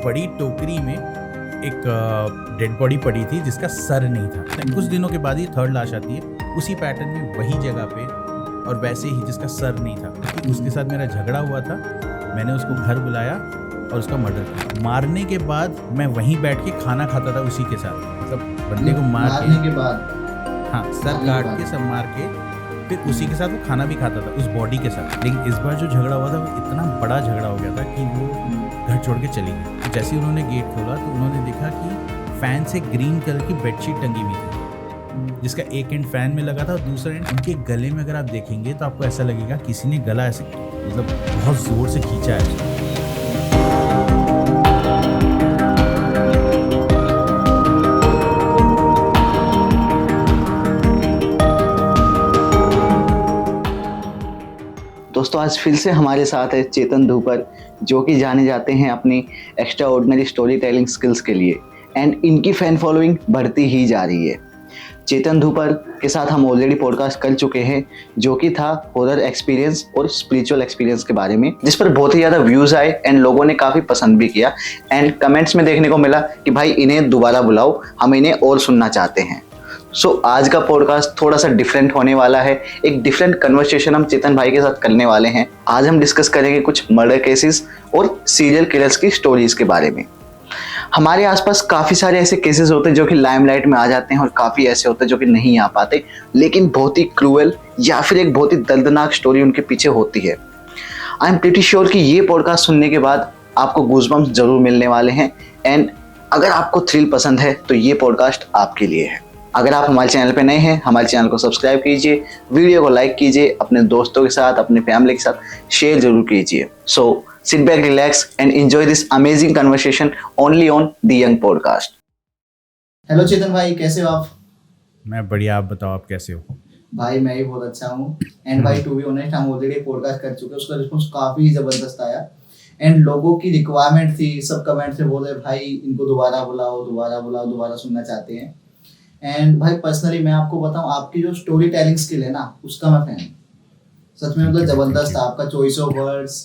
बड़ी टोकरी में एक डेड बॉडी पड़ी थी जिसका सर नहीं था। कुछ दिनों के बाद ही थर्ड लाश आती है उसी पैटर्न में, वही जगह पे और वैसे ही जिसका सर नहीं था। क्योंकि उसके साथ मेरा झगड़ा हुआ था, मैंने उसको घर बुलाया और उसका मर्डर किया। मारने के बाद मैं वहीं बैठ के खाना खाता था उसी के साथ, मतलब बंदे को मारने के बाद, हाँ, सर काट के सब मार के फिर उसी के साथ वो खाना भी खाता था उस बॉडी के साथ। लेकिन इस बार जो झगड़ा हुआ था वो इतना बड़ा झगड़ा हो गया था कि वो घर छोड़ के चली गई। तो जैसे ही उन्होंने गेट खोला तो उन्होंने देखा कि फैन से ग्रीन कलर की बेडशीट टंगी हुई थी, जिसका एक एंड फैन में लगा था और दूसरा एंड उनके गले में। अगर आप देखेंगे तो आपको ऐसा लगेगा किसी ने गला ऐसे मतलब बहुत ज़ोर से खींचा है। दोस्तों आज फिर से हमारे साथ है चेतन धूपर, जो कि जाने जाते हैं अपनी extra ordinary story telling skills के लिए, एंड इनकी फ़ैन फॉलोइंग बढ़ती ही जा रही है। चेतन धूपर के साथ हम ऑलरेडी पॉडकास्ट कर चुके हैं, जो कि था हॉरर एक्सपीरियंस और स्पिरिचुअल एक्सपीरियंस के बारे में, जिस पर बहुत ही ज़्यादा व्यूज़ आए एंड लोगों ने काफ़ी पसंद भी किया। एंड कमेंट्स में देखने को मिला कि भाई इन्हें दोबारा बुलाओ, हम इन्हें और सुनना चाहते हैं। सो आज का पॉडकास्ट थोड़ा सा डिफरेंट होने वाला है। एक डिफरेंट कन्वर्सेशन हम चेतन भाई के साथ करने वाले हैं। आज हम डिस्कस करेंगे कुछ मर्डर केसेस और सीरियल किलर्स की स्टोरीज के बारे में। हमारे आसपास काफ़ी सारे ऐसे केसेस होते हैं जो कि लाइमलाइट में आ जाते हैं और काफ़ी ऐसे होते हैं जो कि नहीं आ पाते, लेकिन बहुत ही क्रूअल या फिर एक बहुत ही दर्दनाक स्टोरी उनके पीछे होती है। आई एम प्रीटी श्योर कि ये पॉडकास्ट सुनने के बाद आपको गूज़बम्प्स जरूर मिलने वाले हैं। एंड अगर आपको थ्रिल पसंद है तो ये पॉडकास्ट आपके लिए है। अगर आप हमारे चैनल पे नए हैं, हमारे चैनल को सब्सक्राइब कीजिए, वीडियो को लाइक कीजिए, अपने दोस्तों के साथ, अपने फैमिली के साथ शेयर जरूर कीजिए। So sit back, relax and enjoy this amazing conversation only on the young podcast. Hello Chetan भाई, कैसे हो आप? मैं बढ़िया, आप बताओ आप कैसे हो? भाई मैं भी बहुत अच्छा हूँ। एंड भाई टू बी ऑनेस्ट, हम ऑलरेडी पॉडकास्ट कर चुके हैं, उसका रिस्पॉन्स काफ़ी ज़बरदस्त आया। एंड लोगों की रिक्वायरमेंट थी, सब कमेंट से बोल रहे भाई इनको दोबारा बुलाओ, दोबारा बुलाओ, दोबारा सुनना चाहते हैं। एंड भाई पर्सनली मैं आपको बताऊं, आपकी जो स्टोरी टेलिंग स्किल है ना, उसका मैं फैन हूं सच में। मतलब जबरदस्त है आपका चॉइस ऑफ वर्ड्स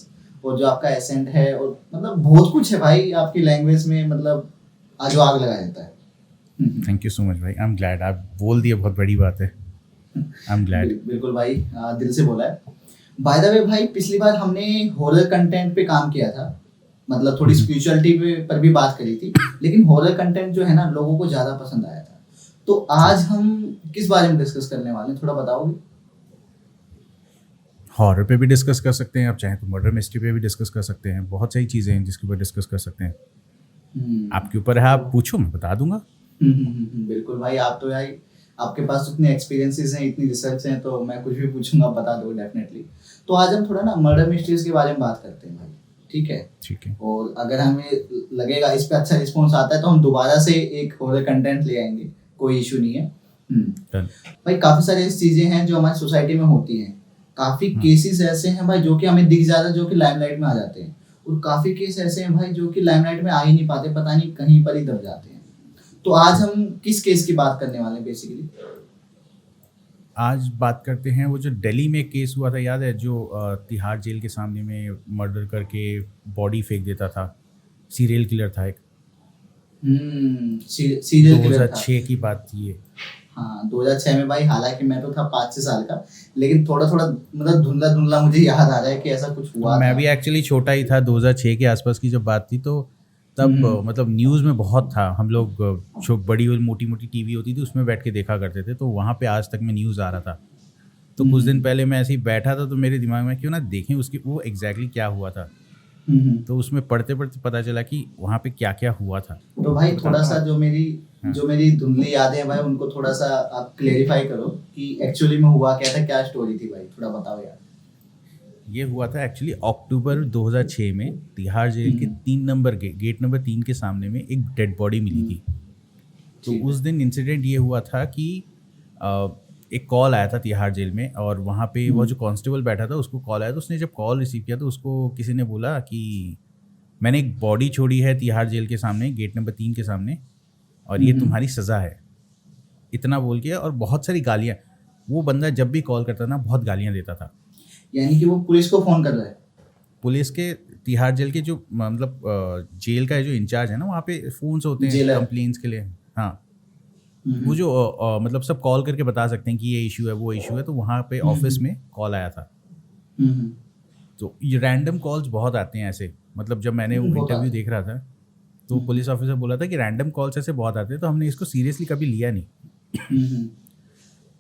और जो आपका एसेंट है, और मतलब बहुत कुछ है भाई आपकी लैंग्वेज में, मतलब आज आग लगा देता है। थैंक यू सो मच भाई, आई एम ग्लैड। आप बोल दिए, बहुत बड़ी बात है। I am glad. बिल्कुल भाई, दिल से बोला है। बाय द वे भाई, पिछली बार हमने हॉरर कंटेंट पे काम किया था, मतलब थोड़ी स्पिरिचुअलिटी पर भी बात करी थी, लेकिन हॉरर कंटेंट जो है ना लोगों को ज़्यादा पसंद आया था। तो आज हम किस बारे में डिस्कस करने वाले हैं, थोड़ा बताओगे? हॉरर पे भी डिस्कस कर सकते हैं, आप चाहें तो मर्डर मिस्ट्री पे भी डिस्कस कर सकते हैं। बहुत सारी चीज़ें हैं जिसके ऊपर डिस्कस कर सकते हैं। आपके ऊपर है, आप पूछो, मैं बता दूंगा। बिल्कुल भाई, आप तो यार आपके पास इतने एक्सपीरियंसेस हैं, इतनी रिसर्च हैं, तो मैं कुछ भी पूछूंगा बता दो डेफिनेटली। तो आज हम थोड़ा ना मर्डर मिस्ट्रीज के बारे में बात करते हैं भाई, ठीक है? ठीक है। और अगर हमें लगेगा इस पे अच्छा रिस्पॉन्स आता है तो हम दोबारा से एक हॉरर कंटेंट ले आएंगे, कोई इशू नहीं है। भाई काफी सारी ऐसी चीजें हैं जो हमारी सोसाइटी में होती हैं, काफी केसेस ऐसे हैं भाई जो कि हमें दिख जाता है, जो कि लाइमलाइट में आ जाते हैं, और काफी केस ऐसे हैं भाई जो कि लाइमलाइट में आ ही नहीं पाते, पता नहीं कहीं पर ही दब जाते हैं। तो आज हम किस केस की बात करने वाले हैं बेसिकली? आज बात करते हैं वो जो दिल्ली में केस हुआ था, याद है? जो तिहाड़ जेल के सामने में मर्डर करके बॉडी फेंक देता था, सीरियल किलर था एक। सीरियल किलर था। 2006 की बात थी ये। हाँ 2006 में भाई, हालांकि मैं तो था 5-6 साल का, लेकिन थोड़ा थोड़ा मतलब धुंधला धुंधला मुझे याद आ रहा है कि ऐसा कुछ हुआ। मैं भी एक्चुअली छोटा ही था, 2006 के आसपास की जब बात थी, तो तब मतलब न्यूज़ में बहुत था। हम लोग जो बड़ी मोटी मोटी टीवी होती थी उसमें बैठ के देखा करते थे, तो वहाँ पे आज तक में न्यूज़ आ रहा था। तो कुछ दिन पहले मैं ऐसे ही बैठा था तो मेरे दिमाग में क्यों ना देखें उसकी वो एग्जैक्टली क्या हुआ था। तो उसमें पढ़ते पढ़ते पता चला कि वहाँ पे क्या क्या हुआ था। तो भाई थोड़ा सा जो मेरी धुंधली यादें हैं भाई, उनको थोड़ा सा आप क्लेरिफाई करो कि एक्चुअली में हुआ क्या था, क्या स्टोरी थी भाई, थोड़ा बताओ यार। ये हुआ था एक्चुअली अक्टूबर 2006 में तिहाड़ जेल के 3 नंबर गेट नंबर 3 के सामने में एक डेड बॉडी मिली थी। तो उस दिन इंसिडेंट ये हुआ था कि एक कॉल आया था तिहाड़ जेल में, और वहाँ पे वो जो कांस्टेबल बैठा था उसको कॉल आया। तो उसने जब कॉल रिसीव किया तो उसको किसी ने बोला कि मैंने एक बॉडी छोड़ी है तिहाड़ जेल के सामने, गेट नंबर 3 के सामने, और ये तुम्हारी सज़ा है। इतना बोल के, और बहुत सारी गालियाँ। वो बंदा जब भी कॉल करता था बहुत गालियाँ देता था। यानी कि वो पुलिस को फ़ोन कर रहा है? पुलिस के तिहाड़ जेल के जो मतलब जेल का जो इंचार्ज है ना, वहाँ पे फ़ोन्स होते हैं जेलर। कंप्लेंट्स के लिए। हाँ, वो जो मतलब सब कॉल करके बता सकते हैं कि ये इशू है, वो इशू है, तो वहाँ पे ऑफिस में कॉल आया था। तो ये रैंडम कॉल्स बहुत आते हैं ऐसे, मतलब जब मैंने वो बहुत इंटरव्यू आते देख रहा था तो पुलिस ऑफिसर बोला था कि रैंडम कॉल्स ऐसे बहुत आते हैं, तो हमने इसको सीरियसली कभी लिया नहीं।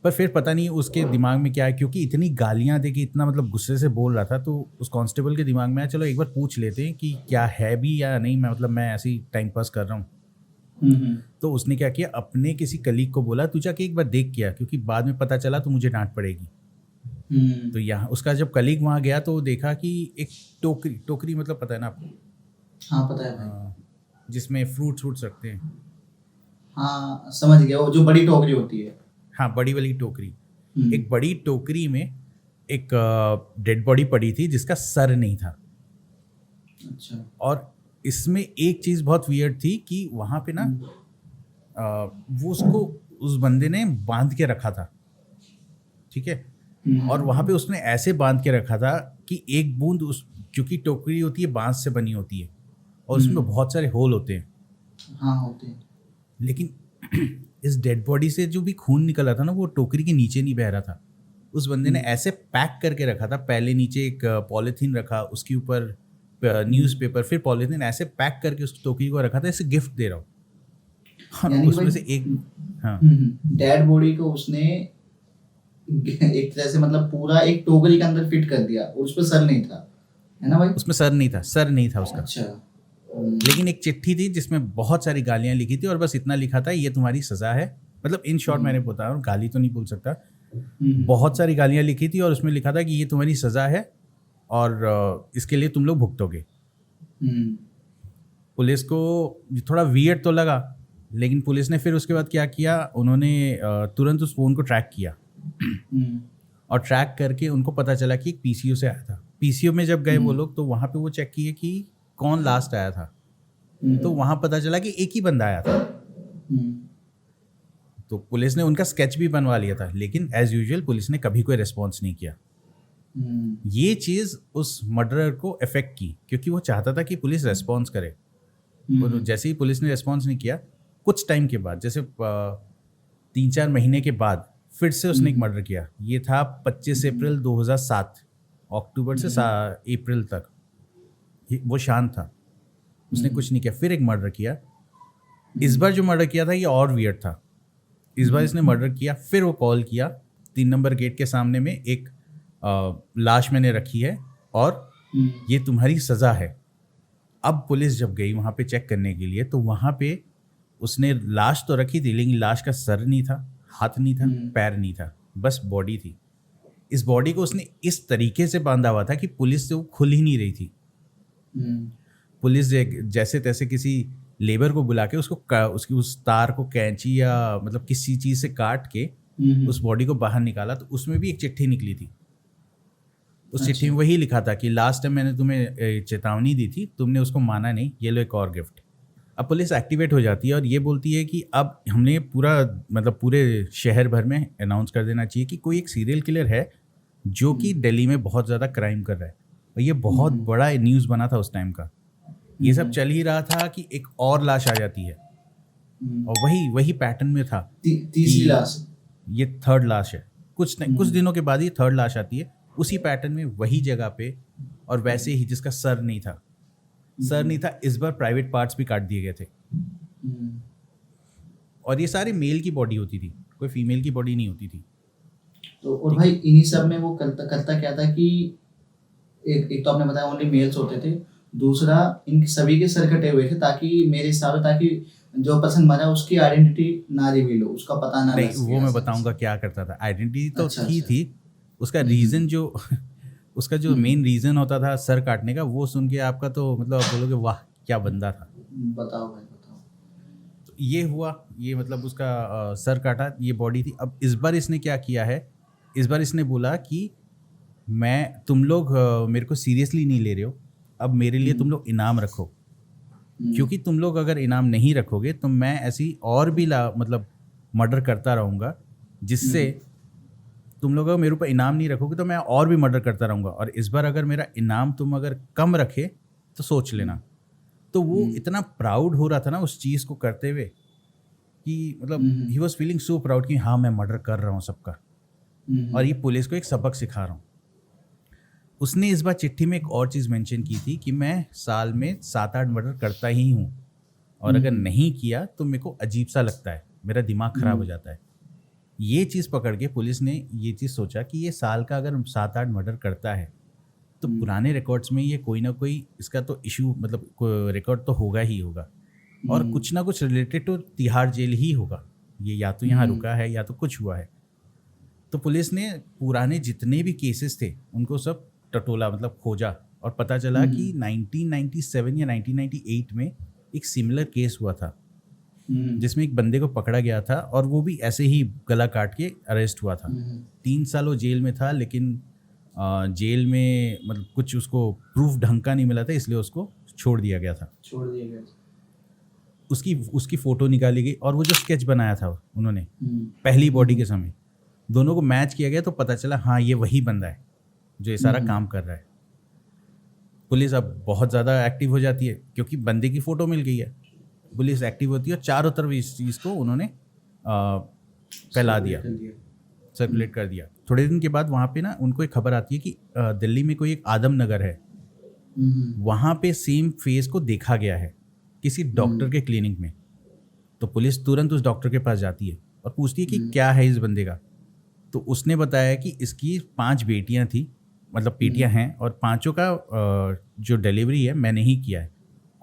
पर फिर पता नहीं उसके दिमाग में क्या है, क्योंकि इतनी गालियां दे के इतना मतलब गुस्से से बोल रहा था, तो उस कांस्टेबल के दिमाग में आया चलो एक बार पूछ लेते हैं कि क्या है भी या नहीं, मैं मतलब मैं ऐसे ही टाइम पास कर रहा हूँ। तो उसने क्या किया, अपने किसी कलीग को बोला तू जाके एक बार देख किया, क्योंकि बाद में पता चला तो मुझे डांट पड़ेगी। तो यहाँ उसका जब कलीग वहाँ गया तो देखा कि एक टोकरी मतलब पता है ना आपको? हाँ पता है भाई। जिसमें फ्रूट्स रखते हैं। हाँ समझ गया, वो जो बड़ी टोकरी होती है। हाँ, बड़ी वाली टोकरी। एक बड़ी टोकरी में एक डेड बॉडी पड़ी थी जिसका सर नहीं था। अच्छा। और इसमें एक चीज़ बहुत वियर्ड थी कि वहाँ पे ना वो उसको उस बंदे ने बांध के रखा था, ठीक है। और वहाँ पे उसने ऐसे बांध के रखा था कि एक बूंद उस, क्योंकि टोकरी होती है बांस से बनी होती है और उसमें बहुत सारे होल होते हैं। हाँ होते हैं। लेकिन इस डेड बॉडी से जो भी खून निकला था ना, वो टोकरी के नीचे नहीं बह रहा था। उस बंदे ने ऐसे पैक करके रखा था, पहले नीचे एक पॉलीथीन रखा, उसके ऊपर न्यूज़पेपर, फिर पॉलीथीन, ऐसे पैक करके उस टोकरी को रखा था, इसे गिफ्ट दे रहा हूँ। और उसमें से एक डेड बॉडी को उसने एक तरह से मतलब पूरा एक टोकरी के अंदर फिट कर दिया और उस पर सर नहीं था, है ना भाई? उसमें सर नहीं था उसका। अच्छा। लेकिन एक चिट्ठी थी जिसमें बहुत सारी गालियां लिखी थी और बस इतना लिखा था, ये तुम्हारी सजा है। मतलब इन शॉर्ट मैंने बता रहा हूँ, गाली तो नहीं बोल सकता, बहुत सारी गालियां लिखी थी और उसमें लिखा था कि ये तुम्हारी सजा है और इसके लिए तुम लोग भुगतोगे। पुलिस को थोड़ा वियर्ड तो लगा, लेकिन पुलिस ने फिर उसके बाद क्या किया, उन्होंने तुरंत उस फ़ोन को ट्रैक किया और ट्रैक करके उनको पता चला कि एक पीसीओ से आया था। पीसीओ में जब गए वो लोग, तो वहाँ पे वो चेक किए कि कौन लास्ट आया था। तो वहाँ पता चला कि एक ही बंदा आया था। तो पुलिस ने उनका स्केच भी बनवा लिया था, लेकिन एज यूजुअल पुलिस ने कभी कोई रिस्पॉन्स नहीं किया। ये चीज़ उस मर्डरर को अफेक्ट की, क्योंकि वो चाहता था कि पुलिस रेस्पॉन्स करे। और जैसे ही पुलिस ने रेस्पॉन्स नहीं किया, कुछ टाइम के बाद, जैसे 3-4 महीने के बाद, फिर से उसने एक मर्डर किया। ये था 25 अप्रैल 2007, अक्टूबर से अप्रैल तक वो शांत था, उसने कुछ नहीं किया। फिर एक मर्डर किया। इस बार जो मर्डर किया था ये और वियर्ड था। इस बार इसने मर्डर किया, फिर वो कॉल किया 3 नंबर गेट के सामने में, एक लाश मैंने रखी है और ये तुम्हारी सज़ा है। अब पुलिस जब गई वहाँ पे चेक करने के लिए, तो वहाँ पे उसने लाश तो रखी थी, लेकिन लाश का सर नहीं था, हाथ नहीं था, पैर नहीं था, बस बॉडी थी। इस बॉडी को उसने इस तरीके से बांधा हुआ था कि पुलिस से वो खुल ही नहीं रही थी। पुलिस जैसे तैसे किसी लेबर को बुला के उसकी उस तार को कैंची या मतलब किसी चीज़ से काट के उस बॉडी को बाहर निकाला। तो उसमें भी एक चिट्ठी निकली थी। उस चिट्ठी में वही लिखा था कि लास्ट टाइम मैंने तुम्हें चेतावनी दी थी, तुमने उसको माना नहीं, ये लो एक और गिफ्ट। अब पुलिस एक्टिवेट हो जाती है और ये बोलती है कि अब हमने पूरे शहर भर में अनाउंस कर देना चाहिए कि कोई एक सीरियल किलर है जो कि दिल्ली में बहुत ज़्यादा क्राइम कर रहा है। और ये बहुत बड़ा न्यूज़ बना था उस टाइम का। ये सब चल ही रहा था कि एक और लाश आ जाती है और वही पैटर्न में था। तीसरी लाश, ये थर्ड लाश है। कुछ दिनों के बाद ये थर्ड लाश आती है, उसी पैटर्न में, वही जगह पे, और वैसे ही जिसका सर नहीं था। इस बार प्राइवेट पार्ट्स भी काट दिए गए थे। और ये सारे मेल की बॉडी होती थी, कोई फीमेल की बॉडी नहीं होती थी। तो और भाई इन्हीं सब में वो करता क्या था कि एक तो आपने बताया ओनली मेल्स होते थे, दूसरा इन सभी के सर कटे हुए थे ताकि मेरे हिसाब से ताकि जो पर्सन मरा उसकी आइडेंटिटी ना रिवील हो, उसका पता ना नहीं, वो मैं बताऊंगा क्या करता था। आइडेंटिटी तो थी, उसका रीज़न जो उसका जो मेन रीज़न होता था सर काटने का, वो सुन के आपका तो मतलब आप बोलोगे वाह क्या बंदा था। बताओ भाई बताओ। तो ये हुआ, ये मतलब उसका सर काटा, ये बॉडी थी। अब इस बार इसने क्या किया है, इस बार इसने बोला कि तुम लोग मेरे को सीरियसली नहीं ले रहे हो, अब मेरे लिए तुम लोग इनाम रखो, क्योंकि तुम लोग अगर इनाम नहीं रखोगे तो मैं ऐसी और भी मर्डर करता रहूँगा जिससे तुम लोग अगर मेरे ऊपर इनाम नहीं रखोगे तो मैं और भी मर्डर करता रहूँगा, और इस बार अगर मेरा इनाम तुम अगर कम रखे तो सोच लेना। तो वो इतना प्राउड हो रहा था ना उस चीज़ को करते हुए कि मतलब he was feeling so proud कि हाँ मैं मर्डर कर रहा हूँ सबका, और ये पुलिस को एक सबक सिखा रहा हूँ। उसने इस बार चिट्ठी में एक और चीज़ मेंशन की थी कि मैं साल में 7-8 मर्डर करता ही हूँ, और अगर नहीं किया तो मेरे को अजीब सा लगता है, मेरा दिमाग ख़राब हो जाता है। ये चीज़ पकड़ के पुलिस ने ये चीज़ सोचा कि ये साल का अगर 7-8 मर्डर करता है तो पुराने रिकॉर्ड्स में ये कोई ना कोई इसका तो इशू मतलब रिकॉर्ड तो होगा ही होगा, और कुछ ना कुछ रिलेटेड टू तिहाड़ जेल ही होगा। ये या तो यहाँ रुका है या तो कुछ हुआ है। तो पुलिस ने पुराने जितने भी केसेस थे उनको सब टटोला, मतलब खोजा, और पता चला कि 1997 या 1998 में एक सिमिलर केस हुआ था जिसमें एक बंदे को पकड़ा गया था, और वो भी ऐसे ही गला काट के अरेस्ट हुआ था। 3 साल वो जेल में था, लेकिन जेल में मतलब कुछ उसको प्रूफ ढंग का नहीं मिला था, इसलिए उसको छोड़ दिया गया था। उसकी फ़ोटो निकाली गई, और वो जो स्केच बनाया था उन्होंने पहली बॉडी के समय, दोनों को मैच किया गया तो पता चला हाँ ये वही बंदा है जो ये सारा काम कर रहा है। पुलिस अब बहुत ज़्यादा एक्टिव हो जाती है क्योंकि बंदे की फ़ोटो मिल गई है। पुलिस एक्टिव होती है और चारों तरफ इस चीज़ को उन्होंने फैला दिया, सर्कुलेट कर दिया। थोड़े दिन के बाद वहाँ पे ना उनको एक खबर आती है कि दिल्ली में कोई एक आदम नगर है, वहाँ पे सेम फेस को देखा गया है किसी डॉक्टर के क्लिनिक में। तो पुलिस तुरंत उस डॉक्टर के पास जाती है और पूछती है कि क्या है इस बंदे का। तो उसने बताया कि इसकी 5 बेटियां थी, मतलब बेटियां हैं, और 5 का जो डिलीवरी है मैंने ही किया है।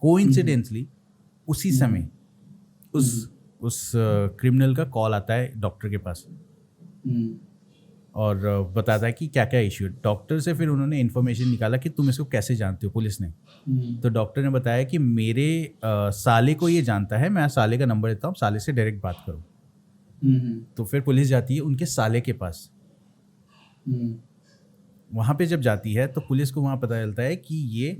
कोइंसिडेंटली उसी समय उस क्रिमिनल का कॉल आता है डॉक्टर के पास और बताता है कि क्या क्या इश्यू है। डॉक्टर से फिर उन्होंने इन्फॉर्मेशन निकाला कि तुम इसको कैसे जानते हो, पुलिस ने। तो डॉक्टर ने बताया कि मेरे साले को ये जानता है, मैं साले का नंबर देता हूँ, साले से डायरेक्ट बात करो। तो फिर पुलिस जाती है उनके साले के पास। वहाँ पे जब जाती है तो पुलिस को वहाँ पता चलता है कि ये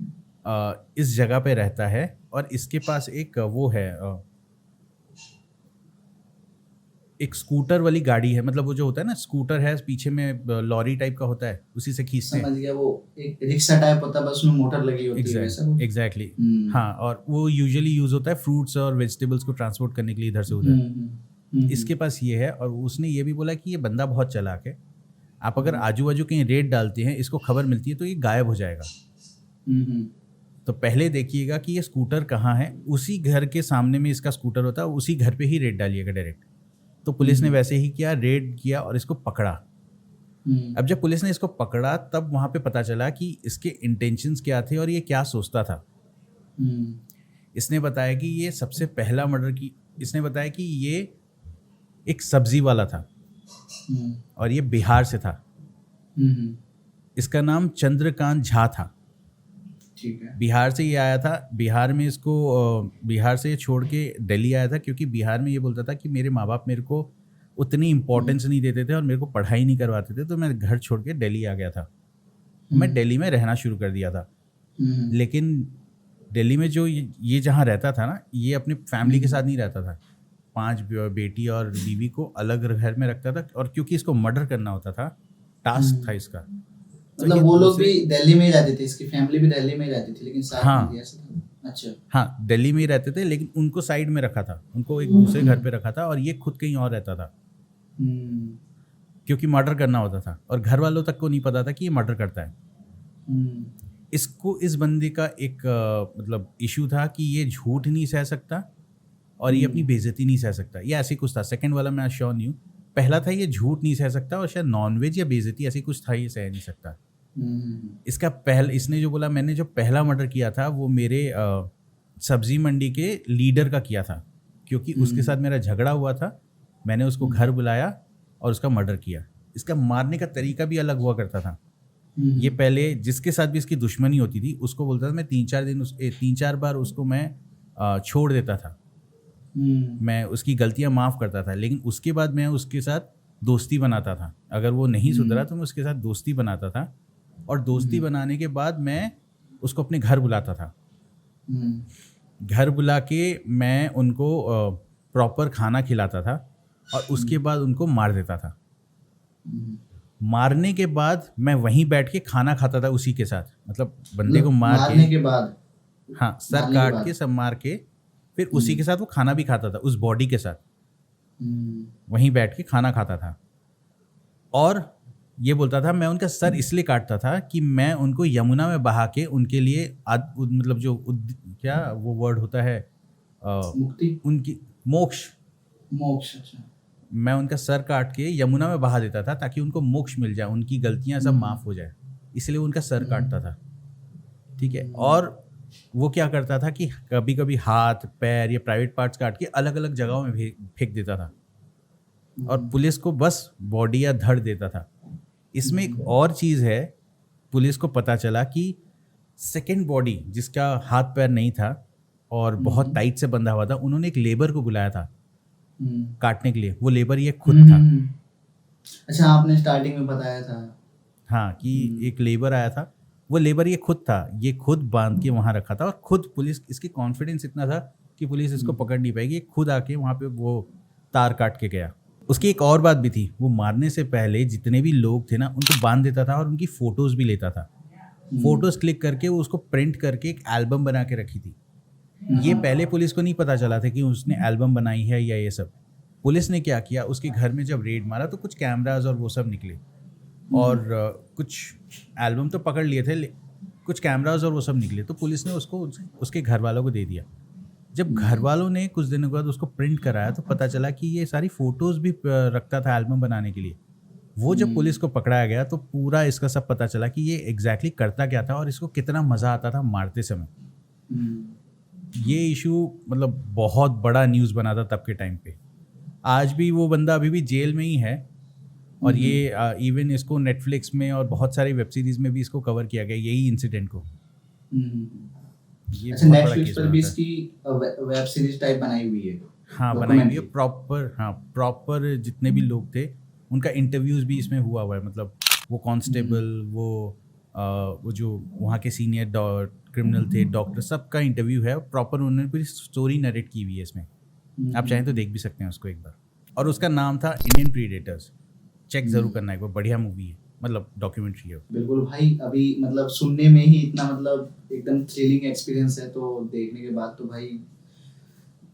इस जगह पे रहता है और इसके पास एक वो है एक स्कूटर वाली गाड़ी है, मतलब वो जो होता है ना स्कूटर है पीछे में लॉरी टाइप का होता है, उसी से खींचते हैं। समझ गया, वो एक रिक्शा टाइप होता है, बस उसमें मोटर लगी होती है वैसा। एग्जैक्टली हाँ, और वो यूजुअली यूज होता है फ्रूट्स और वेजिटेबल्स को ट्रांसपोर्ट करने के लिए इधर से उधर। इसके पास ये है, और उसने ये भी बोला कि ये बंदा बहुत चालाक है, आप अगर आजू बाजू कहीं रेड डालते हैं, इसको खबर मिलती है तो ये गायब हो जाएगा। तो पहले देखिएगा कि ये स्कूटर कहाँ है, उसी घर के सामने में इसका स्कूटर होता है, उसी घर पे ही रेड डालिएगा डायरेक्ट। तो पुलिस ने वैसे ही किया, रेड किया और इसको पकड़ा। अब जब पुलिस ने इसको पकड़ा तब वहाँ पे पता चला कि इसके इंटेंशंस क्या थे और ये क्या सोचता था। इसने बताया कि ये सबसे पहला मर्डर की, इसने बताया कि ये एक सब्जी वाला था और ये बिहार से था। इसका नाम चंद्रकांत झा था। ठीक है। बिहार से ये आया था। बिहार में इसको बिहार से छोड़ के दिल्ली आया था क्योंकि बिहार में ये बोलता था कि मेरे माँ बाप मेरे को उतनी इम्पोर्टेंस नहीं देते थे और मेरे को पढ़ाई नहीं करवाते थे, तो मैं घर छोड़ के दिल्ली आ गया था। मैं दिल्ली में रहना शुरू कर दिया था। लेकिन दिल्ली में जो ये जहाँ रहता था ना, ये अपने फैमिली के साथ नहीं रहता था। 5 बेटी और बीवी को अलग घर में रखता था, और क्योंकि इसको मर्डर करना होता था, टास्क था इसका। मतलब वो लोग भी दिल्ली में ही रहते थे, इसकी फैमिली भी दिल्ली में ही रहती थी, लेकिन साथ हाँ, में ऐसा था। अच्छा हाँ, दिल्ली में ही रहते थे, लेकिन उनको साइड में रखा था, उनको एक दूसरे घर पे रखा था, और ये खुद कहीं और रहता था क्योंकि मर्डर करना होता था, और घर वालों तक को नहीं पता था कि ये मर्डर करता है। इसको इस बंदे का एक मतलब इशू था कि ये झूठ नहीं सह सकता और ये अपनी बेइज्जती नहीं सह सकता, ये ऐसी कुछ था। सेकंड वाला मैं श्योर नहीं हूँ। पहला था ये झूठ नहीं सह सकता, और शायद नॉनवेज या बेइज्जती ऐसी कुछ था, ये सह नहीं सकता। इसका इसने जो बोला मैंने जो पहला मर्डर किया था वो मेरे सब्जी मंडी के लीडर का किया था, क्योंकि उसके साथ मेरा झगड़ा हुआ था। मैंने उसको घर बुलाया और उसका मर्डर किया। इसका मारने का तरीका भी अलग हुआ करता था। ये पहले जिसके साथ भी इसकी दुश्मनी होती थी उसको बोलता था मैं 3-4 बार उसको मैं छोड़ देता था, मैं उसकी गलतियां माफ़ करता था, लेकिन उसके बाद मैं उसके साथ दोस्ती बनाता था। अगर वो नहीं सुधरा तो मैं उसके साथ दोस्ती बनाता था, और दोस्ती बनाने के बाद मैं उसको अपने घर बुलाता था। घर बुला के मैं उनको प्रॉपर खाना खिलाता था और उसके बाद उनको मार देता था। मारने के बाद मैं वहीं बैठ के खाना खाता था उसी के साथ, मतलब बंदे को मार मारने के, के बाद हाँ सर मारने के काट बाद। के सब मार के फिर उसी के साथ वो खाना भी खाता था उस बॉडी के साथ, वहीं बैठ के खाना खाता था। और ये बोलता था मैं उनका सर इसलिए काटता था कि मैं उनको यमुना में बहा के उनके लिए मतलब जो क्या वो वर्ड होता है मुक्ति, उनकी मोक्ष, मोक्ष, अच्छा। मैं उनका सर काट के यमुना में बहा देता था ताकि उनको मोक्ष मिल जाए, उनकी गलतियां सब माफ़ हो जाए, इसलिए उनका सर काटता था। ठीक है। और वो क्या करता था कि कभी कभी हाथ पैर या प्राइवेट पार्ट्स काट के अलग अलग जगहों में फेंक देता था और पुलिस को बस बॉडी या धड़ देता था। इसमें एक और चीज़ है, पुलिस को पता चला कि सेकंड बॉडी जिसका हाथ पैर नहीं था और बहुत टाइट से बंधा हुआ था, उन्होंने एक लेबर को बुलाया था काटने के लिए, वो लेबर ये खुद था। अच्छा, आपने स्टार्टिंग में बताया था। हाँ, कि एक लेबर आया था, वो लेबर ये खुद था, ये खुद बांध के वहाँ रखा था और खुद पुलिस, इसकी कॉन्फिडेंस इतना था कि पुलिस इसको पकड़ नहीं पाएगी, खुद आके वहाँ पे वो तार काट के गया। उसकी एक और बात भी थी, वो मारने से पहले जितने भी लोग थे ना उनको बांध देता था और उनकी फ़ोटोज़ भी लेता था। फ़ोटोज़ क्लिक करके वो उसको प्रिंट करके एक एल्बम बना के रखी थी। ये पहले पुलिस को नहीं पता चला था कि उसने एल्बम बनाई है या ये सब। पुलिस ने क्या किया, उसके घर में जब रेड मारा तो कुछ कैमराज और वो सब निकले और कुछ एल्बम तो पकड़ लिए थे, कुछ कैमराज और वो सब निकले, तो पुलिस ने उसको उसके घर वालों को दे दिया। जब घर वालों ने कुछ दिनों के बाद उसको प्रिंट कराया तो पता चला कि ये सारी फ़ोटोज़ भी रखता था एल्बम बनाने के लिए। वो जब पुलिस को पकड़ाया गया तो पूरा इसका सब पता चला कि ये एग्जैक्टली करता क्या था और इसको कितना मज़ा आता था मारते समय। ये इशू मतलब बहुत बड़ा न्यूज़ बना था तब के टाइम पे। आज भी वो बंदा अभी भी जेल में ही है और ये इवन इसको नेटफ्लिक्स में और बहुत सारी वेब सीरीज़ में भी इसको कवर किया गया यही इंसिडेंट को। ये अच्छा, बहुत बड़ा नेटफ्लिक्स केस पर बना भी था। इसकी वेब सीरीज टाइप बनाई हुई है। हाँ, बनाई हुई है Documentary। प्रॉपर। हाँ, प्रॉपर जितने भी लोग थे उनका इंटरव्यूज़ भी इसमें हुआ हुआ है। मतलब वो कांस्टेबल, वो जो वहाँ के सीनियर क्रिमिनल थे, डॉक्टर, सबका इंटरव्यू है प्रॉपर। उन्होंने पूरी स्टोरी नरेट की हुई है इसमें, आप चाहें तो देख भी सकते हैं उसको एक बार। और उसका नाम था इंडियन प्रीडेटर्स, चेक ज़रूर करना एक बार, बढ़िया मूवी है, मतलब डॉक्यूमेंट्री है। बिल्कुल भाई, अभी मतलब सुनने में ही इतना मतलब एकदम थ्रिलिंग एक्सपीरियंस है, तो देखने के बाद तो भाई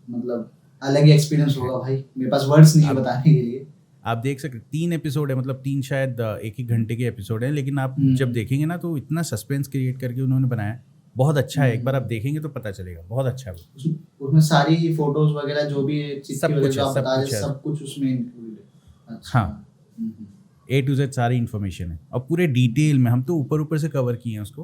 मतलब अलग ही एक्सपीरियंस होगा भाई। मेरे पास वर्ड्स नहीं है बताने के लिए। आप देख सकते, 3 एपिसोड है, मतलब 3 शायद 1-1 घंटे के एपिसोड है, लेकिन आप जब देखेंगे ना तो इतना सस्पेंस क्रिएट करके उन्होंने बनाया, बहुत अच्छा है। एक बार आप देखेंगे तो पता चलेगा, बहुत अच्छा है वो। उसमें सारी फोटोज वगैरह जो भी चिट्ठी सब वगैरह कुछ जो है, आप सब बता रहे कुछ है। सब कुछ उसमें इंक्लूडेड है। अच्छा। हाँ, A to Z सारी इन्फॉर्मेशन है और पूरे डिटेल में। हम तो ऊपर ऊपर से कवर किए हैं उसको,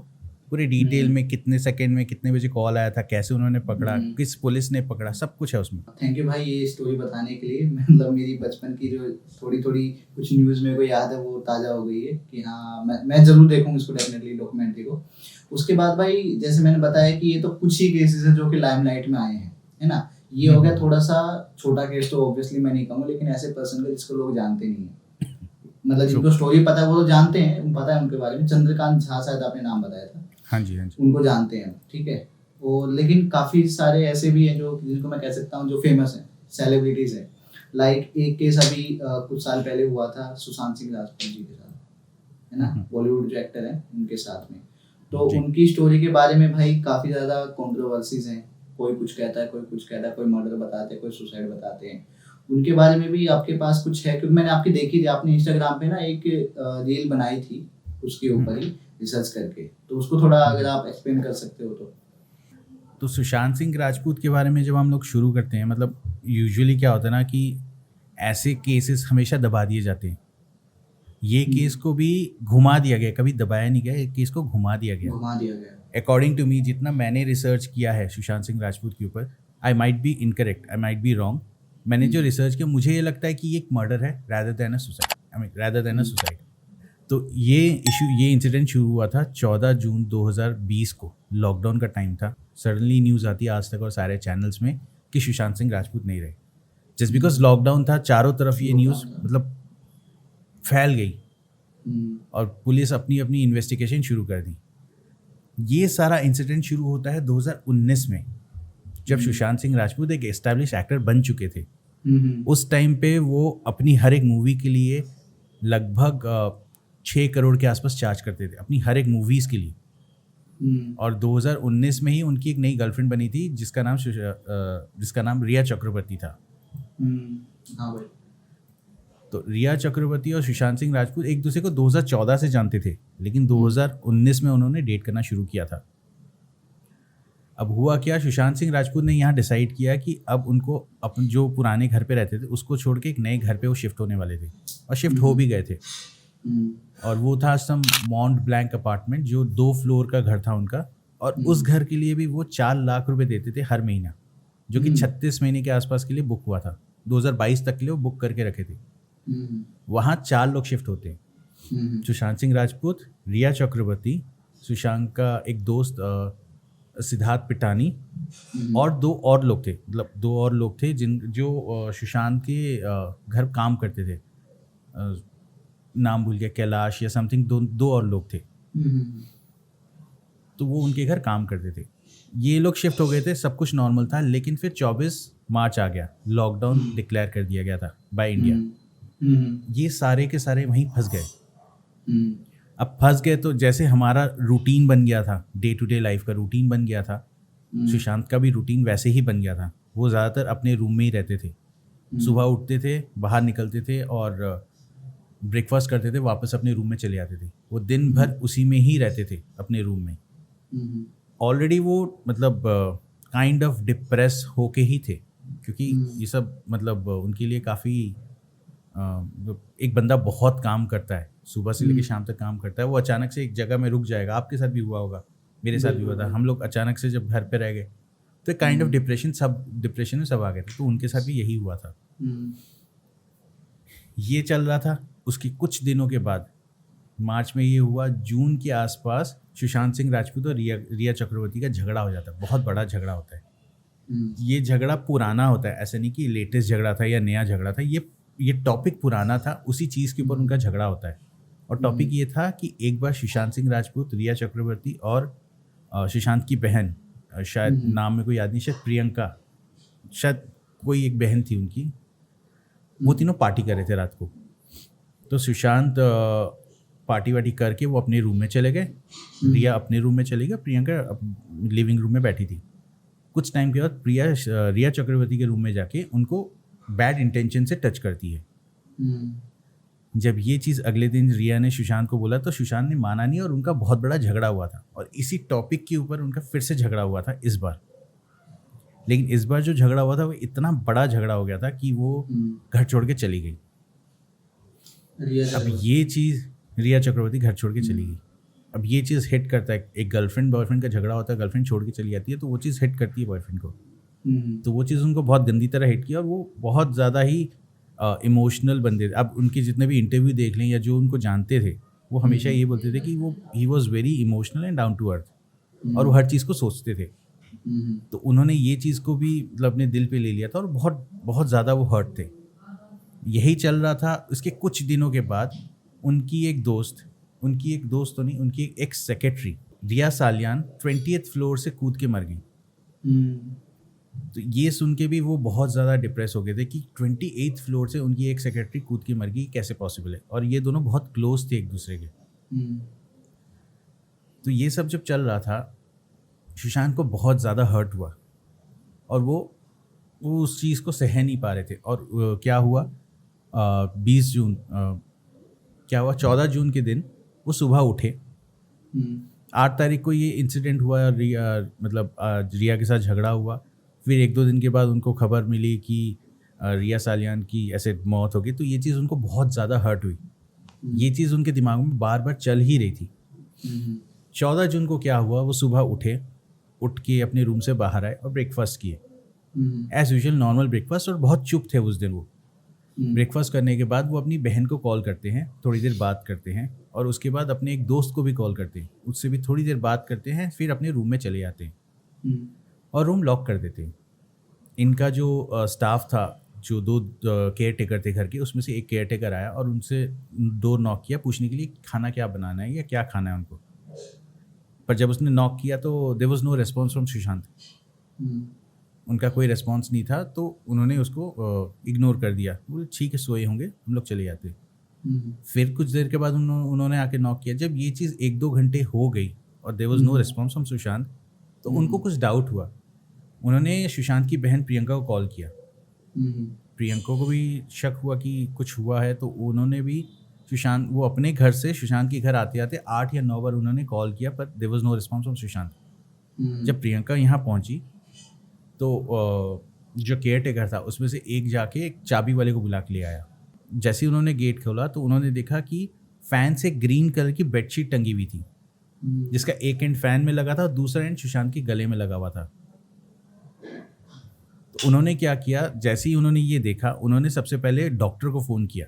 पूरे डिटेल में, कितने सेकंड में कितने बजे कॉल आया था, कैसे उन्होंने पकड़ा, किस पुलिस ने पकड़ा, सब कुछ है उसमें। थैंक यू भाई ये स्टोरी बताने के लिए। मतलब मेरी बचपन की जो थोड़ी थोड़ी कुछ न्यूज़ मेरे को याद है वो ताज़ा हो गई है कि हाँ मैं ज़रूर देखूँगा इसको, डेफिनेटली डॉक्यूमेंट्री को। उसके बाद भाई जैसे मैंने बताया कि ये तो कुछ ही केसेस है जो कि लाइमलाइट में आए हैं, है ना। ये हो गया थोड़ा सा छोटा केस, तो ऑब्वियसली मैं नहीं कहूँगा, लेकिन ऐसे पर्सन का जिसको लोग जानते नहीं है, मतलब जिनको स्टोरी पता है वो तो जानते हैं, पता है उनके बारे में। चंद्रकांत झा शायद आपने नाम बताया था। हाँ जी, हाँ जी। उनको जानते हैं, ठीक है। वो लेकिन काफ़ी सारे ऐसे भी हैं जो जिनको मैं कह सकता हूँ जो फेमस हैं, सेलिब्रिटीज़ हैं। लाइक एक केस अभी कुछ साल पहले हुआ था सुशांत सिंह राजपूत जी के साथ, है ना, बॉलीवुड जो एक्टर हैं उनके साथ में। तो उनकी स्टोरी के बारे में भाई काफ़ी ज़्यादा कॉन्ट्रोवर्सीज हैं। कोई कुछ कहता है, कोई कुछ कहता है, कोई मर्डर बताते हैं, कोई सुसाइड बताते हैं। उनके बारे में भी आपके पास कुछ है? क्योंकि मैंने आपकी देखी थी, आपने इंस्टाग्राम पे ना एक रील बनाई थी उसके ऊपर ही रिसर्च करके, तो उसको थोड़ा अगर आप एक्सप्लेन कर सकते हो तो सुशांत सिंह राजपूत के बारे में जब हम लोग शुरू करते हैं, मतलब यूजुअली क्या होता है ना कि ऐसे केसेस हमेशा दबा दिए जाते हैं। ये केस को भी घुमा दिया गया, कभी दबाया नहीं गया, केस को घुमा दिया गया। अकॉर्डिंग टू मी, जितना मैंने रिसर्च किया है सुशांत सिंह राजपूत के ऊपर, I might be incorrect, I might be wrong, मैंने जो रिसर्च किया मुझे ये लगता है कि ये एक मर्डर है रादर देन अ सुसाइड। तो ये इंसिडेंट शुरू हुआ था 14 जून 2020 को, लॉकडाउन का टाइम था। सडनली न्यूज़ आती है आज तक और सारे चैनल्स में कि सुशांत सिंह राजपूत नहीं रहे। जस्ट बिकॉज लॉकडाउन था, चारों तरफ ये न्यूज़ मतलब फैल गई और पुलिस अपनी अपनी इन्वेस्टिगेशन शुरू कर दी। ये सारा इंसिडेंट शुरू होता है 2019 में, जब सुशांत सिंह राजपूत एक एस्टैब्लिश एक्टर बन चुके थे। उस टाइम पे वो अपनी हर एक मूवी के लिए लगभग 6 करोड़ के आसपास चार्ज करते थे अपनी हर एक मूवीज़ के लिए। और 2019 में ही उनकी एक नई गर्लफ्रेंड बनी थी जिसका नाम रिया चक्रवर्ती था। हाँ भाई। तो रिया चक्रवर्ती और सुशांत सिंह राजपूत एक दूसरे को 2014 से जानते थे, लेकिन 2019 में उन्होंने डेट करना शुरू किया था। अब हुआ क्या, सुशांत सिंह राजपूत ने यहाँ डिसाइड किया कि अब उनको अपन जो पुराने घर पे रहते थे उसको छोड़ के एक नए घर पे वो शिफ्ट होने वाले थे, और शिफ्ट हो भी गए थे। और वो था सम मॉन्ट ब्लैंक अपार्टमेंट, जो 2 फ्लोर का घर था उनका, और उस घर के लिए भी वो 4 लाख रुपए देते थे हर महीना, जो कि 36 महीने के आसपास के लिए बुक हुआ था। 2022 तक के लिए वो बुक करके रखे थे। वहाँ 4 लोग शिफ्ट होते हैं, सुशांत सिंह राजपूत, रिया चक्रवर्ती, सुशांत का एक दोस्त सिद्धार्थ पिटानी, और 2 और लोग थे, मतलब 2 और लोग थे जो सुशांत के घर काम करते थे। नाम भूल गया, कैलाश या समथिंग, 2 और लोग थे। तो वो उनके घर काम करते थे। ये लोग शिफ्ट हो गए थे, सब कुछ नॉर्मल था, लेकिन फिर 24 मार्च आ गया, लॉकडाउन डिक्लेयर कर दिया गया था बाय इंडिया। ये सारे के सारे वहीं फंस गए। अब फंस गए तो जैसे हमारा रूटीन बन गया था, डे टू डे लाइफ का रूटीन बन गया था, सुशांत का भी रूटीन वैसे ही बन गया था। वो ज़्यादातर अपने रूम में ही रहते थे, सुबह उठते थे, बाहर निकलते थे और ब्रेकफास्ट करते थे, वापस अपने रूम में चले जाते थे। वो दिन भर उसी में ही रहते थे अपने रूम में। ऑलरेडी वो मतलब काइंड ऑफ डिप्रेस होके ही थे, क्योंकि ये सब मतलब उनके लिए काफ़ी एक बंदा बहुत काम करता है, सुबह से लेकर शाम तक काम करता है, वो अचानक से एक जगह में रुक जाएगा। आपके साथ भी हुआ होगा, मेरे साथ भी हुआ था। हम लोग अचानक से जब घर पे रह गए तो काइंड ऑफ डिप्रेशन में सब आ गए थे। तो उनके साथ भी यही हुआ था। ये चल रहा था। उसके कुछ दिनों के बाद मार्च में ये हुआ, जून के आसपास सुशांत सिंह राजपूत और रिया चक्रवर्ती का झगड़ा हो जाता है। बहुत बड़ा झगड़ा होता है। ये झगड़ा पुराना होता है, ऐसा नहीं कि लेटेस्ट झगड़ा था या नया झगड़ा था। ये टॉपिक पुराना था, उसी चीज़ के ऊपर उनका झगड़ा होता है। और टॉपिक ये था कि एक बार सुशांत सिंह राजपूत, रिया चक्रवर्ती और सुशांत की बहन, शायद नाम में कोई याद नहीं, शायद प्रियंका, शायद कोई एक बहन थी उनकी, वो तीनों पार्टी कर रहे थे रात को। तो सुशांत पार्टी वार्टी करके वो अपने रूम में चले गए, रिया अपने रूम में चली गई, प्रियंका लिविंग रूम में बैठी थी। कुछ टाइम के बाद रिया चक्रवर्ती के रूम में जाके उनको बैड इंटेंशन से टच करती है। जब ये चीज़ अगले दिन रिया ने सुशांत को बोला तो सुशांत ने माना नहीं, और उनका बहुत बड़ा झगड़ा हुआ था। और इसी टॉपिक के ऊपर उनका फिर से झगड़ा हुआ था इस बार। लेकिन इस बार जो झगड़ा हुआ था वो इतना बड़ा झगड़ा हो गया था कि वो घर छोड़ के चली गई। अब ये चीज़, रिया चक्रवर्ती घर छोड़ के चली गई। अब ये चीज़ हिट करता है, एक गर्लफ्रेंड बॉयफ्रेंड का झगड़ा होता है, गर्लफ्रेंड छोड़ के चली जाती है, तो वो चीज़ हिट करती है बॉयफ्रेंड को। तो वो चीज़ उनको बहुत गंदी तरह हिट किया, और वो बहुत ज़्यादा ही इमोशनल बंदे थे। अब उनके जितने भी इंटरव्यू देख लें या जो उनको जानते थे, वो हमेशा ये बोलते थे कि वो ही was very emotional and down to earth, और वो हर चीज़ को सोचते थे। तो उन्होंने ये चीज़ को भी मतलब अपने दिल पे ले लिया था, और बहुत बहुत ज़्यादा वो हर्ट थे। यही चल रहा था। उसके कुछ दिनों के बाद उनकी एक दोस्त तो नहीं, उनकी एक एक्स सेक्रेटरी रिया सालियान 20th फ्लोर से कूद के मर गई। तो ये सुन के भी वो बहुत ज़्यादा डिप्रेस हो गए थे कि 28th फ्लोर से उनकी एक सेक्रेटरी कूद के मर गई, कैसे पॉसिबल है। और ये दोनों बहुत क्लोज थे एक दूसरे के। तो ये सब जब चल रहा था, सुशांत को बहुत ज़्यादा हर्ट हुआ, और वो उस चीज़ को सह नहीं पा रहे थे। और क्या हुआ, 20 जून क्या हुआ, 14 जून के दिन वो सुबह उठे। 8 तारीख को ये इंसिडेंट हुआ, रिया के साथ झगड़ा हुआ। फिर 1-2 दिन के बाद उनको खबर मिली कि रिया सालियान की ऐसे मौत हो गई। तो ये चीज़ उनको बहुत ज़्यादा हर्ट हुई। ये चीज़ उनके दिमाग में बार बार चल ही रही थी। 14 जून को क्या हुआ, वो सुबह उठ के अपने रूम से बाहर आए और ब्रेकफास्ट किए, एज यूजुअल नॉर्मल ब्रेकफास्ट। और बहुत चुप थे उस दिन वो। ब्रेकफास्ट करने के बाद वो अपनी बहन को कॉल करते हैं, थोड़ी देर बात करते हैं, और उसके बाद अपने एक दोस्त को भी कॉल करते हैं, उससे भी थोड़ी देर बात करते हैं, फिर अपने रूम में चले जाते हैं और रूम लॉक कर देते हैं। इनका जो स्टाफ था, जो 2 केयर टेकर थे घर के, उसमें से एक केयर टेकर आया और उनसे डोर नॉक किया पूछने के लिए खाना क्या बनाना है या क्या खाना है उनको। पर जब उसने नॉक किया तो there was no response from Sushant. उनका कोई रिस्पॉन्स नहीं था, तो उन्होंने उसको इग्नोर कर दिया। बोले ठीक है, सोए होंगे, हम लोग चले जाते। फिर कुछ देर के बाद उन्होंने आके नॉक किया। जब ये चीज़ 1-2 घंटे हो गई और there was no response from Sushant, तो उनको कुछ डाउट हुआ। उन्होंने सुशांत की बहन प्रियंका को कॉल किया। प्रियंका को भी शक हुआ कि कुछ हुआ है, तो उन्होंने भी सुशांत, वो अपने घर से सुशांत के घर आते आते 8 या 9 बार उन्होंने कॉल किया, पर there was no response from Sushant. जब प्रियंका यहाँ पहुँची तो जो केयर टेकर था उसमें से एक जाके एक चाबी वाले को बुला के ले आया। जैसे ही उन्होंने गेट खोला तो उन्होंने देखा कि फैन से ग्रीन कलर की बेडशीट टंगी हुई थी, जिसका एक एंड फैन में लगा था और दूसरा एंड सुशांत के गले में लगा हुआ था। तो उन्होंने क्या किया, जैसे ही उन्होंने ये देखा, उन्होंने सबसे पहले डॉक्टर को फ़ोन किया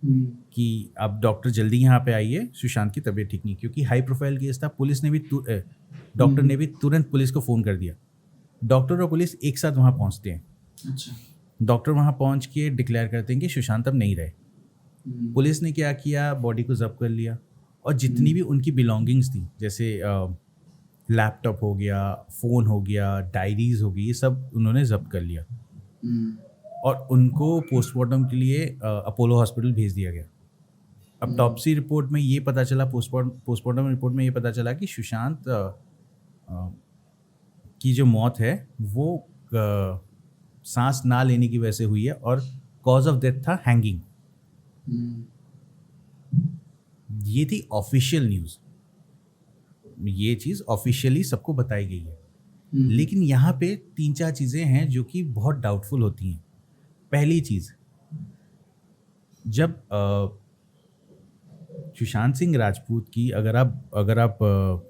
कि आप डॉक्टर जल्दी यहाँ पे आइए, सुशांत की तबीयत ठीक नहीं, क्योंकि हाई प्रोफाइल केस था। पुलिस ने भी डॉक्टर ने भी तुरंत पुलिस को फ़ोन कर दिया। डॉक्टर और पुलिस एक साथ वहाँ पहुँचते हैं। अच्छा। डॉक्टर वहाँ पहुँच के डिक्लेयर करते हैं कि सुशांत अब नहीं रहे। पुलिस ने क्या किया, बॉडी को जब्त कर लिया और जितनी भी उनकी बिलोंगिंग्स थी, जैसे लैपटॉप हो गया, फ़ोन हो गया, डायरीज़ हो गई, ये सब उन्होंने जब्त कर लिया और उनको पोस्टमार्टम के लिए अपोलो हॉस्पिटल भेज दिया गया। अब टॉप्सी रिपोर्ट में ये पता चला, पोस्टमार्टम रिपोर्ट में ये पता चला कि सुशांत की जो मौत है वो सांस ना लेने की वजह से हुई है और कॉज ऑफ डेथ था हैंगिंग। ये थी ऑफिशियल न्यूज़, ये चीज़ ऑफिशियली सबको बताई गई है। लेकिन यहाँ पे 3-4 चीज़ें हैं जो कि बहुत डाउटफुल होती हैं। पहली चीज़, जब सुशांत सिंह राजपूत की अगर आप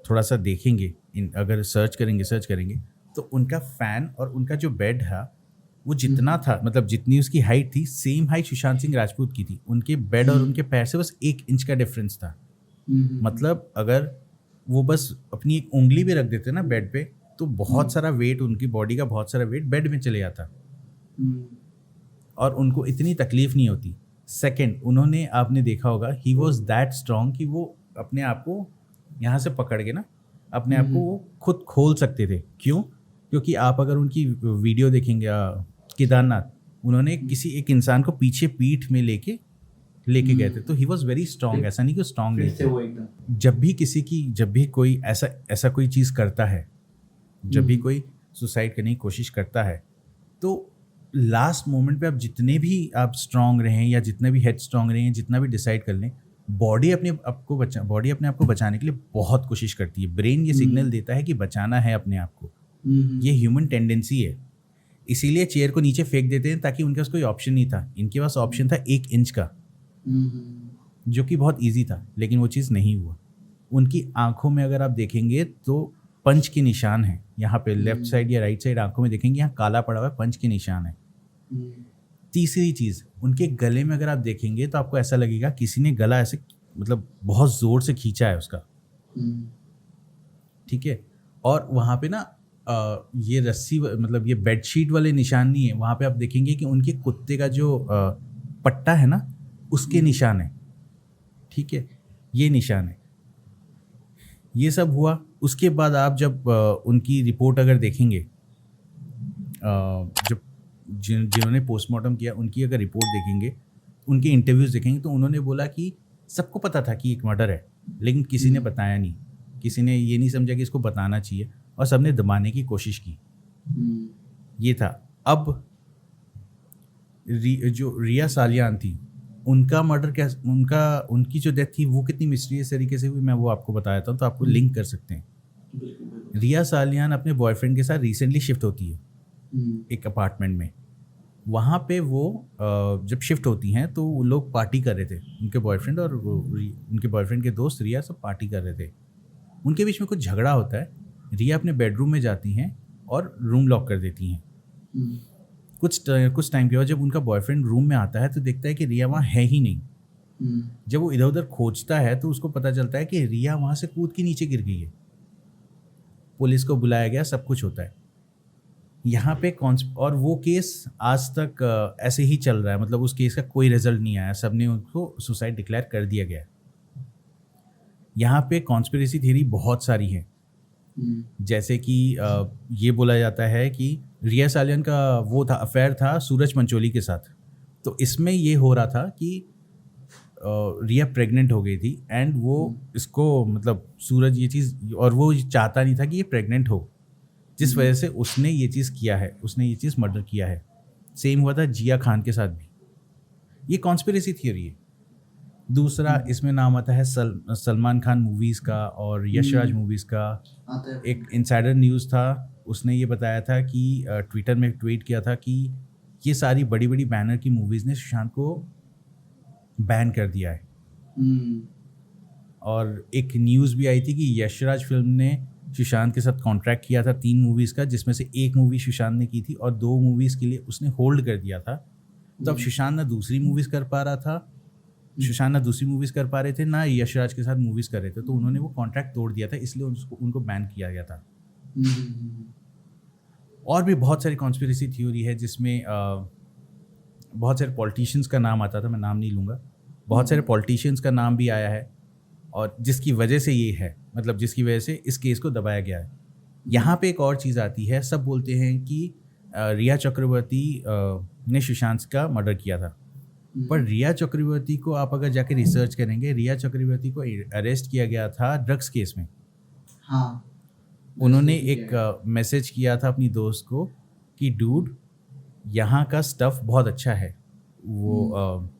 थोड़ा सा देखेंगे, अगर सर्च करेंगे तो उनका फ़ैन और उनका जो बेड है वो जितना था, मतलब जितनी उसकी हाइट थी, सेम हाइट सुशांत सिंह राजपूत की थी। उनके बेड और उनके पैर से बस 1 इंच का डिफरेंस था। मतलब अगर वो बस अपनी एक उंगली भी रख देते ना बेड पे, तो बहुत सारा वेट, उनकी बॉडी का बहुत सारा वेट बेड में चले जाता और उनको इतनी तकलीफ नहीं होती। सेकंड, उन्होंने, आपने देखा होगा, ही वॉज दैट स्ट्रॉन्ग कि वो अपने आप को यहाँ से पकड़ के ना अपने आप को वो खुद खोल सकते थे। क्यों? क्योंकि आप अगर उनकी वीडियो देखेंगे, केदारनाथ, उन्होंने किसी एक इंसान को पीछे पीठ में लेके गए थे, तो ही वॉज वेरी स्ट्रॉन्ग। ऐसा नहीं कि स्ट्रॉन्ग नहीं थे वो एकदम। जब भी कोई ऐसा कोई चीज़ करता है, जब भी कोई सुसाइड करने की कोशिश करता है, तो लास्ट मोमेंट पे आप जितने भी आप स्ट्रॉन्ग रहें या जितने भी हेड स्ट्रॉन्ग रहें, जितना भी डिसाइड कर लें, बॉडी अपने आप को बचाने के लिए बहुत कोशिश करती है। ब्रेन ये सिग्नल देता है कि बचाना है अपने आप को। ये ह्यूमन टेंडेंसी है। इसीलिए चेयर को नीचे फेंक देते हैं, ताकि उनके पास कोई ऑप्शन नहीं था। इनके पास ऑप्शन था 1 इंच का, जो कि बहुत इजी था, लेकिन वो चीज़ नहीं हुआ। उनकी आंखों में अगर आप देखेंगे तो पंच के निशान हैं। यहाँ पे लेफ्ट साइड या राइट साइड आंखों में देखेंगे, यहाँ काला पड़ा हुआ है, पंच के निशान है। तीसरी चीज़, उनके गले में अगर आप देखेंगे तो आपको ऐसा लगेगा किसी ने गला ऐसे, मतलब बहुत ज़ोर से खींचा है उसका। ठीक है। और वहाँ पे ना ये रस्सी, मतलब ये बेडशीट वाले निशान नहीं है। वहाँ पे आप देखेंगे कि उनके कुत्ते का जो पट्टा है ना, उसके निशान है। ठीक है, ये निशान है। ये सब हुआ। उसके बाद आप जब उनकी रिपोर्ट अगर देखेंगे, जब जिन्होंने पोस्टमार्टम किया उनकी अगर रिपोर्ट देखेंगे, उनके इंटरव्यूज़ देखेंगे, तो उन्होंने बोला कि सबको पता था कि एक मर्डर है, लेकिन किसी ने बताया नहीं। किसी ने ये नहीं समझा कि इसको बताना चाहिए, और सबने दबाने की कोशिश की। ये था। अब जो रिया सालियान थी, उनका मर्डर क्या, उनकी जो डेथ थी वो कितनी मिस्टीरियस तरीके से हुई, मैं वो आपको बता देता हूँ, तो आपको लिंक कर सकते हैं। रिया सालियान अपने बॉयफ्रेंड के साथ रिसेंटली शिफ्ट होती है एक अपार्टमेंट में। वहाँ पे वो जब शिफ्ट होती हैं तो वो लोग पार्टी कर रहे थे, उनके बॉयफ्रेंड और उनके बॉयफ्रेंड के दोस्त रिया सब पार्टी कर रहे थे। उनके बीच में कुछ झगड़ा होता है। रिया अपने बेडरूम में जाती हैं और रूम लॉक कर देती हैं। कुछ टाइम के बाद जब उनका बॉयफ्रेंड रूम में आता है तो देखता है कि रिया वहाँ है ही नहीं। जब वो इधर उधर खोजता है तो उसको पता चलता है कि रिया वहाँ से कूद के नीचे गिर गई है। पुलिस को बुलाया गया, सब कुछ होता है यहाँ पे। और वो केस आज तक ऐसे ही चल रहा है, मतलब उस केस का कोई रिजल्ट नहीं आया, सबने उनको सुसाइड डिक्लेयर कर दिया गया। यहाँ पे कॉन्स्पिरेसी थ्योरी बहुत सारी है। जैसे कि ये बोला जाता है कि रिया सालियान का वो था, अफेयर था सूरज पंचोली के साथ। तो इसमें ये हो रहा था कि रिया प्रेग्नेंट हो गई थी एंड वो इसको मतलब सूरज ये चीज़ और वो चाहता नहीं था कि ये प्रेग्नेंट हो, जिस वजह से उसने ये चीज़ किया है, उसने ये चीज़ मर्डर किया है। सेम हुआ था जिया खान के साथ भी। ये कॉन्स्पिरेसी थियोरी है। दूसरा इसमें नाम आता है सलमान खान मूवीज़ का और यशराज मूवीज़ का। आता है। एक इनसाइडर न्यूज़ था, उसने ये बताया था कि ट्विटर में ट्वीट किया था कि ये सारी बड़ी बड़ी बैनर की मूवीज़ ने सुशांत को बैन कर दिया है। और एक न्यूज़ भी आई थी कि यशराज फिल्म ने सुशांत के साथ कॉन्ट्रैक्ट किया था 3 मूवीज़ का, जिसमें से 1 मूवी सुशांत ने की थी और 2 मूवीज़ के लिए उसने होल्ड कर दिया था। तो अब सुशांत ना दूसरी मूवीज़ कर पा रहा था, सुशांत ना दूसरी मूवीज़ कर पा रहे थे, ना यशराज के साथ मूवीज़ कर रहे थे, तो उन्होंने वो कॉन्ट्रैक्ट तोड़ दिया था, इसलिए उनको बैन किया गया था। और भी बहुत सारी कॉन्स्पिरेसी थ्योरी है जिसमें बहुत सारे पॉलिटिशियंस का नाम आता था, मैं नाम नहीं लूँगा। बहुत सारे पॉलिटिशियंस का नाम भी आया है और जिसकी वजह से ये है, मतलब जिसकी वजह से इस केस को दबाया गया है। यहाँ पे एक और चीज़ आती है, सब बोलते हैं कि रिया चक्रवर्ती ने सुशांत का मर्डर किया था, पर रिया चक्रवर्ती को आप अगर जाके रिसर्च करेंगे, रिया चक्रवर्ती को अरेस्ट किया गया था ड्रग्स केस में। हाँ, उन्होंने एक मैसेज किया था अपनी दोस्त को कि डूड यहाँ का स्टफ़ बहुत अच्छा है, वो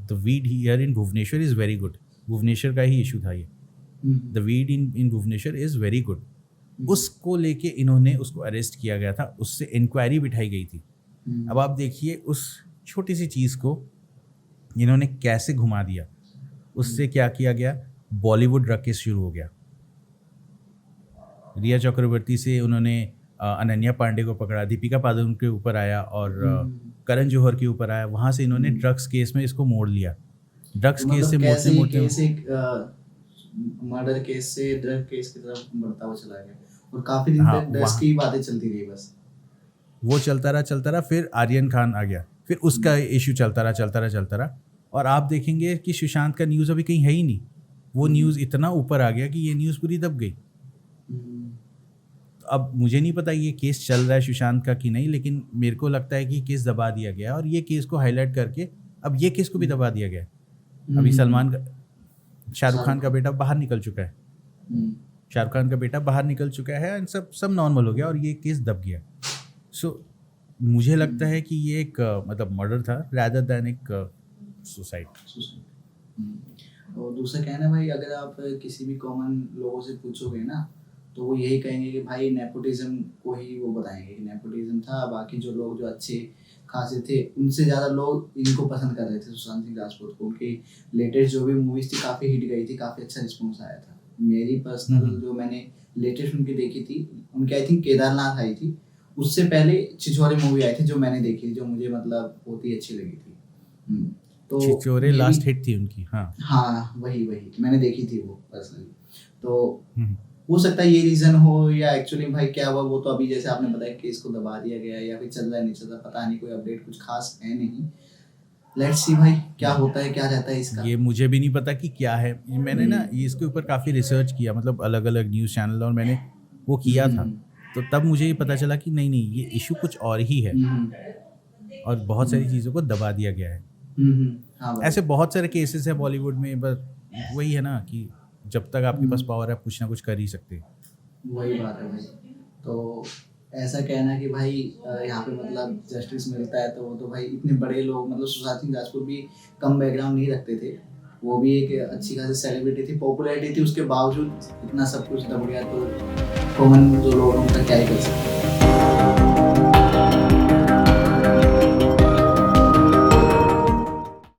the weed here in Bhubaneswar is very good. Bhubaneswar का ही इशू था ये, the weed in Bhubaneswar is very good. उसको लेके इन्होंने उसको अरेस्ट किया गया था, उससे इंक्वायरी बिठाई गई थी। अब आप देखिए उस छोटी सी चीज़ को इन्होंने कैसे घुमा दिया। उससे क्या किया गया, बॉलीवुड ड्रग केस शुरू हो गया। रिया चक्रवर्ती से उन्होंने अनन्या पांडे को पकड़ा, दीपिका पादुकोण के ऊपर आया और करण जौहर के ऊपर आया। वहाँ से इन्होंने ड्रग्स केस में इसको मोड़ लिया। ड्रग्स केस से मोड़ते मर्डर केस से ड्रग केस की तरफ बढ़ता हुआ चला गया और काफी दिन तक ड्रग्स की बातें चलती रही। बस वो चलता रहा। फिर आर्यन खान आ गया, फिर उसका इशू चलता रहा और आप देखेंगे कि सुशांत का न्यूज़ अभी कहीं है ही नहीं। वो न्यूज़ इतना ऊपर आ गया कि ये न्यूज़ पूरी दब गई। अब मुझे नहीं पता ये केस चल रहा है सुशांत का कि नहीं, लेकिन मेरे को लगता है कि केस दबा दिया गया और ये केस को हाईलाइट करके अब ये केस को भी दबा दिया गया। अभी शाहरुख खान का बेटा बाहर निकल चुका है, शाहरुख खान का बेटा बाहर निकल चुका है एंड सब नॉर्मल हो गया और ये केस दब गया। सो मुझे लगता है कि ये एक मतलब मर्डर था रैदर दैन एक सुसाइड। और दूसरा कहना है भाई, अगर आप किसी भी कॉमन लोगों से पूछोगे ना तो वो यही कहेंगे कि भाई नेपोटिज्म को ही वो बताएंगे कि नेपोटिज्म था। बाकी जो लोग जो अच्छे खासे थे उनसे ज़्यादा लोग इनको पसंद कर रहे थे, सुशांत सिंह राजपूत को। उनकी लेटेस्ट जो भी मूवीज़ थी काफ़ी हिट गई थी, काफ़ी अच्छा रिस्पॉन्स आया था। मेरी पर्सनल जो मैंने लेटेस्ट उनकी देखी थी, उनकी आई थिंक केदारनाथ आई थी, उससे पहले छिछोरे मूवी आई थी जो मैंने देखी थी, जो मुझे मतलब बहुत ही अच्छी लगी थी। तो छिछोरे लास्ट हिट थी उनकी। हाँ वही मैंने देखी थी वो पर्सनली। तो हो सकता है ये रीज़न हो या एक्चुअली भाई क्या हुआ वो तो अभी जैसे आपने बताया केस को दबा दिया गया या फिर चल रहा है नहीं चल रहा, पता नहीं, कोई अपडेट कुछ खास है नहीं। लेट्स सी भाई क्या होता है, क्या रहता है इसका। ये मुझे भी नहीं पता कि क्या है। मैंने ना इसके ऊपर काफ़ी रिसर्च किया, मतलब अलग अलग न्यूज़ चैनल, और मैंने वो किया था तो तब मुझे ये पता चला कि नहीं ये इशू कुछ और ही है और बहुत सारी चीज़ों को दबा दिया गया है। हाँ ऐसे बहुत सारे केसेस हैं बॉलीवुड में, बस वही है ना कि जब तक आपके पास पावर है आप कुछ ना कुछ कर ही सकते। वही बात है भाई। तो ऐसा कहना कि भाई यहाँ पे मतलब जस्टिस मिलता है तो वो तो भाई इतने बड़े लोग, मतलब सुशांत सिंह राजपूत भी कम बैकग्राउंड नहीं रखते थे, वो भी एक अच्छी खासी सेलिब्रिटी थी, पॉपुलैरिटी थी, उसके बावजूद इतना सब कुछ दब गया तो कॉमन जो लोग उनका क्या ही कर सकते हैं।